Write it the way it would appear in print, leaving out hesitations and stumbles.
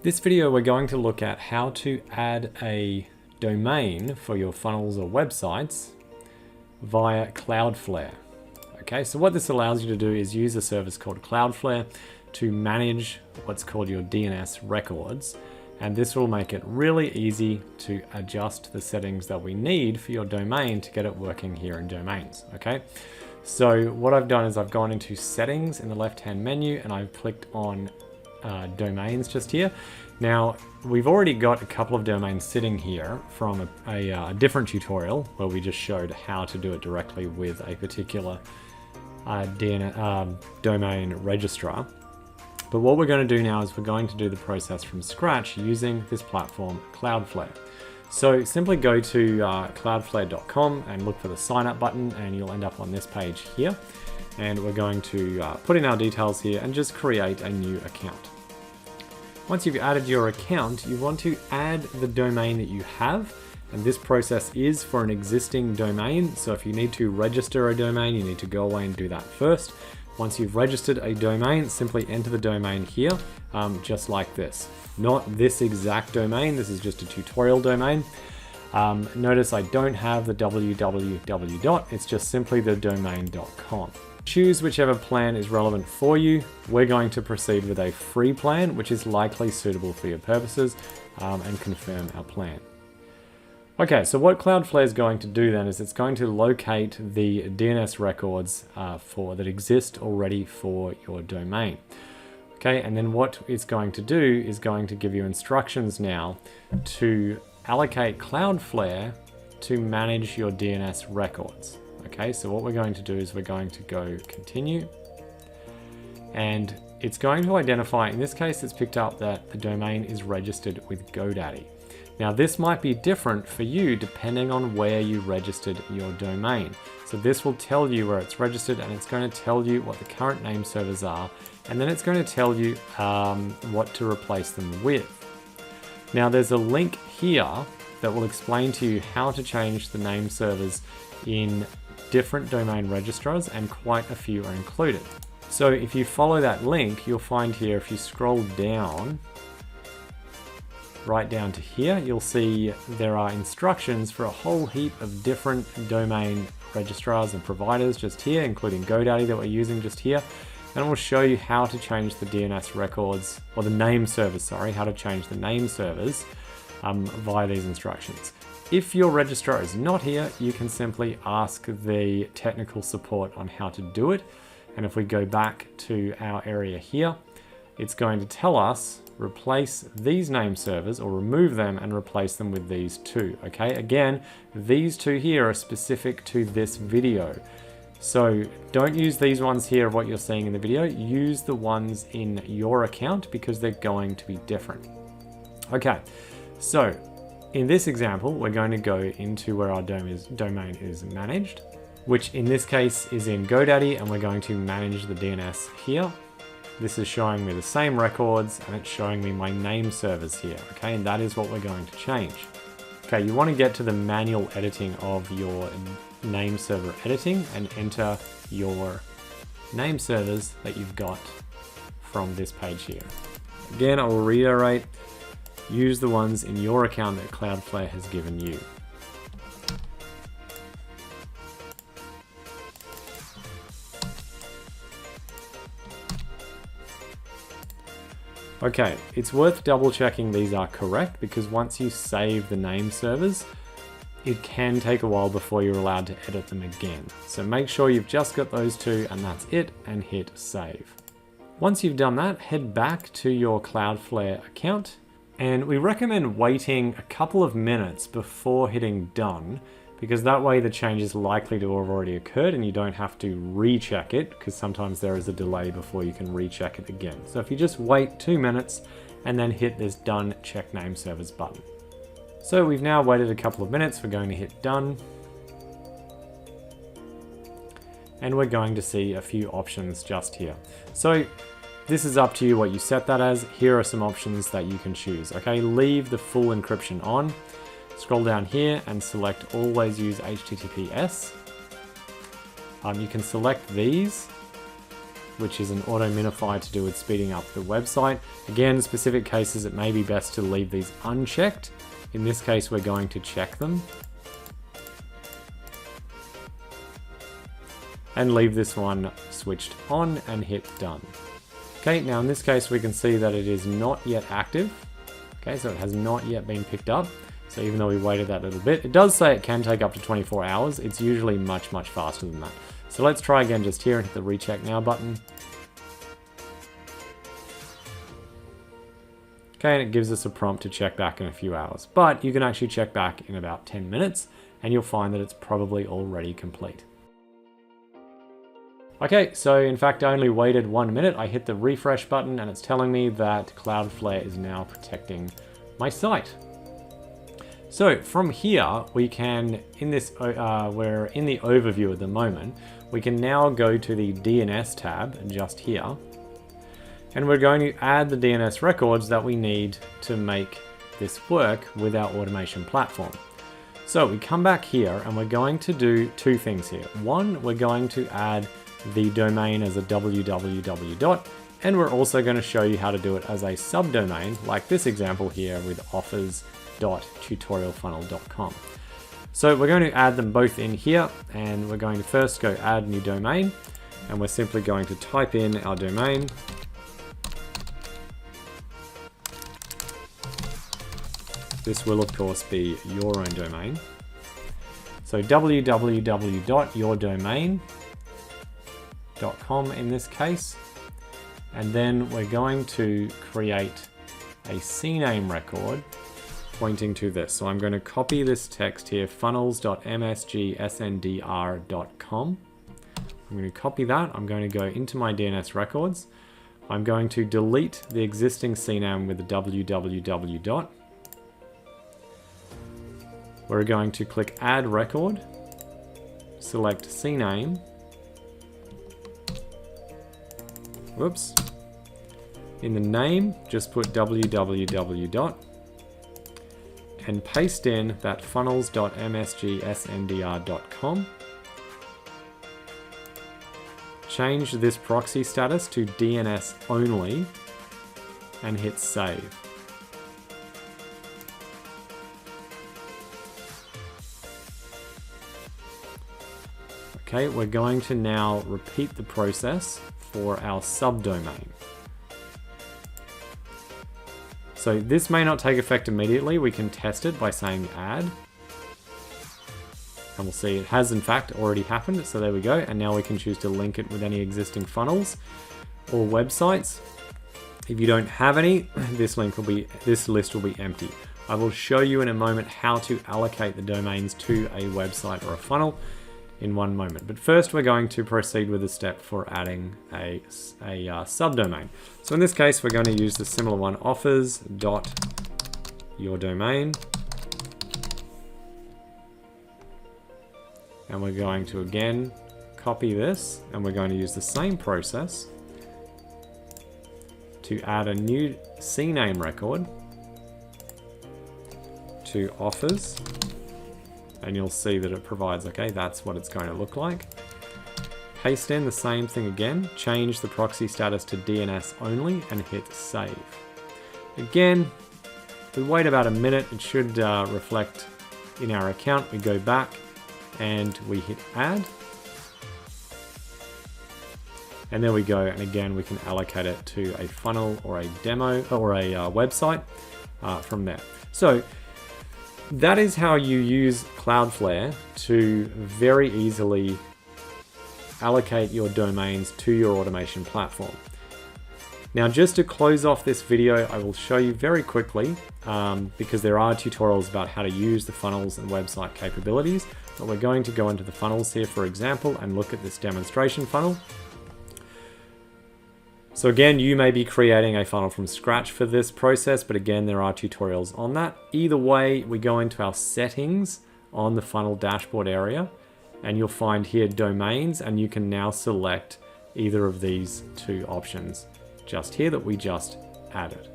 This video we're going to look at how to add a domain for your funnels or websites via Cloudflare. Okay, so what this allows you to do is use a service called Cloudflare to manage what's called your DNS records, and this will make it really easy to adjust the settings that we need for your domain to get it working here in domains. Okay, so what I've done is I've gone into settings in the left hand menu and I've clicked on domains just here. Now we've already got a couple of domains sitting here from a different tutorial where we just showed how to do it directly with a particular domain registrar. But what we're going to do now is we're going to do the process from scratch using this platform, Cloudflare. So simply go to cloudflare.com and look for the sign up button and you'll end up on this page here. And we're going to put in our details here and just create a new account. Once you've added your account, you want to add the domain that you have. And this process is for an existing domain. So if you need to register a domain, you need to go away and do that first. Once you've registered a domain, simply enter the domain here, just like this. Not this exact domain, this is just a tutorial domain. Notice I don't have the www. It's just simply the domain.com. Choose whichever plan is relevant for you. We're going to proceed with a free plan, which is likely suitable for your purposes, and confirm our plan. Okay, so what Cloudflare is going to do then is it's going to locate the DNS records that exist already for your domain. Okay, and then what it's going to do is going to give you instructions now to allocate Cloudflare to manage your DNS records. Okay, so what we're going to do is we're going to go continue, and it's going to identify, in this case it's picked up that the domain is registered with GoDaddy. Now this might be different for you depending on where you registered your domain. So this will tell you where it's registered, and it's going to tell you what the current name servers are, and then it's going to tell you what to replace them with. Now there's a link here that will explain to you how to change the name servers in different domain registrars, and quite a few are included. So if you follow that link, you'll find here, if you scroll down, right down to here, you'll see there are instructions for a whole heap of different domain registrars and providers just here, including GoDaddy that we're using just here. And we'll show you how to change the DNS records, or the name servers, sorry, how to change the name servers via these instructions. If your registrar is not here, you can simply ask the technical support on how to do it. And if we go back to our area here, it's going to tell us replace these name servers, or remove them and replace them with these two. Okay, again, these two here are specific to this video. So don't use these ones here of what you're seeing in the video. Use the ones in your account because they're going to be different. Okay, so in this example, we're going to go into where our domain is managed, which in this case is in GoDaddy, and we're going to manage the DNS here. This is showing me the same records, and it's showing me my name servers here, okay? And that is what we're going to change. Okay, you want to get to the manual editing of your name server editing and enter your name servers that you've got from this page here. Again, I will reiterate, use the ones in your account that Cloudflare has given you. Okay, it's worth double checking these are correct, because once you save the name servers, it can take a while before you're allowed to edit them again. So make sure you've just got those two and that's it, and hit save. Once you've done that, head back to your Cloudflare account, and we recommend waiting a couple of minutes before hitting done, because that way the change is likely to have already occurred and you don't have to recheck it, because sometimes there is a delay before you can recheck it again. So if you just wait 2 minutes and then hit this done check name servers button. So we've now waited a couple of minutes, we're going to hit done. And we're going to see a few options just here. So this is up to you what you set that as. Here are some options that you can choose. Okay, leave the full encryption on. Scroll down here and select always use HTTPS. You can select these which is an auto minify to do with speeding up the website. Again, in specific cases, it may be best to leave these unchecked. In this case, we're going to check them. And leave this one switched on and hit done. Okay, now in this case, we can see that it is not yet active. Okay, so it has not yet been picked up. So even though we waited that little bit, it does say it can take up to 24 hours. It's usually much, much faster than that. So let's try again just here and hit the recheck now button. Okay, and it gives us a prompt to check back in a few hours. But you can actually check back in about 10 minutes and you'll find that it's probably already complete. Okay, so in fact I only waited 1 minute. I hit the refresh button and it's telling me that Cloudflare is now protecting my site. So from here, we can, in this, we're in the overview at the moment, we can now go to the DNS tab just here. And we're going to add the DNS records that we need to make this work with our automation platform. So we come back here and we're going to do two things here. One, we're going to add the domain as a www. And we're also going to show you how to do it as a subdomain, like this example here with offers.tutorialfunnel.com. So we're going to add them both in here, and we're going to first go add new domain, and we're simply going to type in our domain. This will of course be your own domain. So www.yourdomain.com in this case. And then we're going to create a Cname record pointing to this. So I'm going to copy this text here, funnels.msgsndr.com. I'm going to copy that. I'm going to go into my DNS records. I'm going to delete the existing Cname with the www. We're going to click add record, select Cname. Whoops. In the name, just put www. And paste in that funnels.msgsndr.com. Change this proxy status to DNS only and hit save. Okay, we're going to now repeat the process for our subdomain. So this may not take effect immediately. We can test it by saying add. And we'll see it has in fact already happened. So there we go. And now we can choose to link it with any existing funnels or websites. If you don't have any, this list will be empty. I will show you in a moment how to allocate the domains to a website or a funnel in one moment. But first we're going to proceed with the step for adding a subdomain. So in this case, we're going to use the similar one, offers.yourdomain. And we're going to again copy this, and we're going to use the same process to add a new Cname record to offers. And you'll see that it provides, okay, that's what it's going to look like. Paste in the same thing again, change the proxy status to DNS only and hit save. Again, we wait about a minute, it should reflect in our account. We go back and we hit add. And there we go, and again, we can allocate it to a funnel or a demo or a website from there. So that is how you use Cloudflare to very easily allocate your domains to your automation platform. Now, just to close off this video, I will show you very quickly, because there are tutorials about how to use the funnels and website capabilities, but we're going to go into the funnels here, for example, and look at this demonstration funnel. So again, you may be creating a funnel from scratch for this process, but again, there are tutorials on that. Either way, we go into our settings on the funnel dashboard area, and you'll find here domains, and you can now select either of these two options just here that we just added.